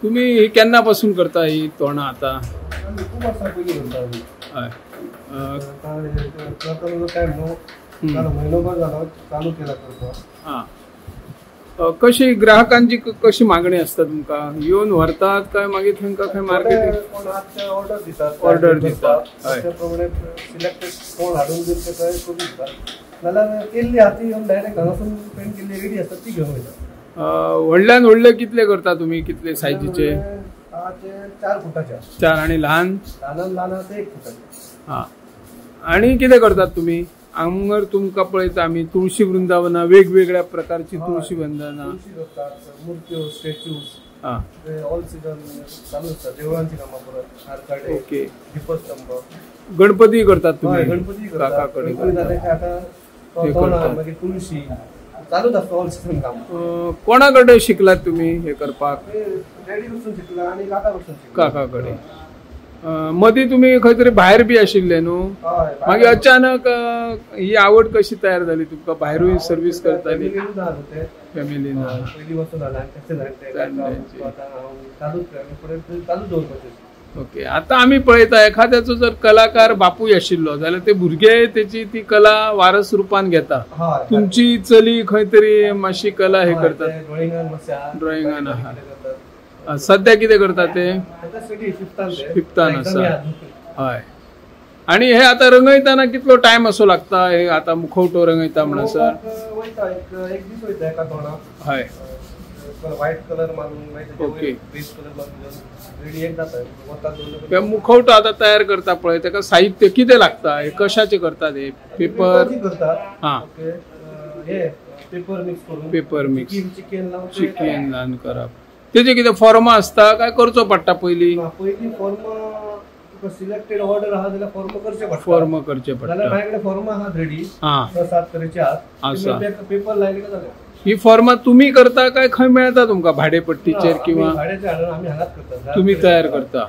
तुम्ही केन्नापासून करता ही तोंडां आता? खूप वर्सां पयलीं करता. हय. म्हयनोभर जालो चालू केला करता. हां. कशी ग्राहकांची कशी मागणी असता तुमकां? येवन व्हरतात काय मागीर तांकां खंय मार्केटींग ऑर्डर दितात. हय. त्या प्रमाणे सिलेक्टेड कोण हाडून दिवन ते तयार करून दितात. नाल्यार केल्ली हाती येवन डायरेक्ट हांगासून पेंट केल्ली रेडी आसता ती घेवन वयता. व्हडल्यान व्हडले कितले करता तुम्ही? कितले सायजीचे? 4 फुटाचे. 4 आणि ल्हान? ल्हान आसा 1 फुटाचे. हां. आणि कितें करतात तुम्ही? हांगर तुमकां पळयता आमी तुळशी वृंदावना, वेगवेगळ्या प्रकारची तुळशी वृंदावना, मुर्त्यो, स्टॅच्यूज. हां. ऑल सीजन चालू आसता. देवळांची कामां परत आरकाडे. ओके. दीपस्तंभ. गणपती करतात तुम्ही? गणपती काका कडे मागीर तुळशी चालूच आसता ऑल सीजन काम. कोणा कडे शिकलात तुम्ही हे करपाक? डॅडी कडसून शिकला आणि काका कडसून शिकला. काका कडे. मदीं तुम्ही खंय तरी भायर बी आशिल्ले न्हू? मागीर अचानक ही आवड कशी तयार जाली तुमकां? भायरूय सर्वीस करताली? फॅमिलीन पयलीं वचून चालूच दवरपाचें. ओके. आता आमी पळयता एखाद्याचो जर कलाकार बापूय आशिल्लो जाल्यार ते भुरगे तेची ती कला वारस रुपान घेता. तुमची चली खंय तरी मातशी कला हे करतात? ड्रॉइंगान आहा. सध्या कितें करता ते? फिफ्तान आसा. हय. आणि हे आता रंगयतना कितलो टायम असो लागता? हे आता मुखवटो रंगयता म्हणसर? एक दीस वयता एका तोंडाक. हय. व्हाईट कलर मारून ओके. बेस कलर मारून रेडी एक जाता. मुखवटो आता तयार करता पळय ताका साहित्य कितें लागता? हे कशाचे करतात? हे पेपर करतात. हां. हे पेपर मिक्स करून. Paper mix. चिकन लावन करप. तेजे कितें फॉर्मा असता काय करचो पडटा पयलीं? पयलीं फॉर्म सिलेक्टेड ऑर्डर आहा जाल्यार फॉर्म करचे पडटा. फॉर्म करचे पडटा. जाल्यार माझ्याकडे फॉर्म आहा रेडी. हां. 7 तरेचे आहात. पेपर लायले का जालें. ही फॉर्मा तुम्ही करता काय खंय मेळता तुमकां भाडेपट्टीचेर किंवा? भाड्याचेर हाडून आमी हांगाच करता. तुम्ही तयार करता?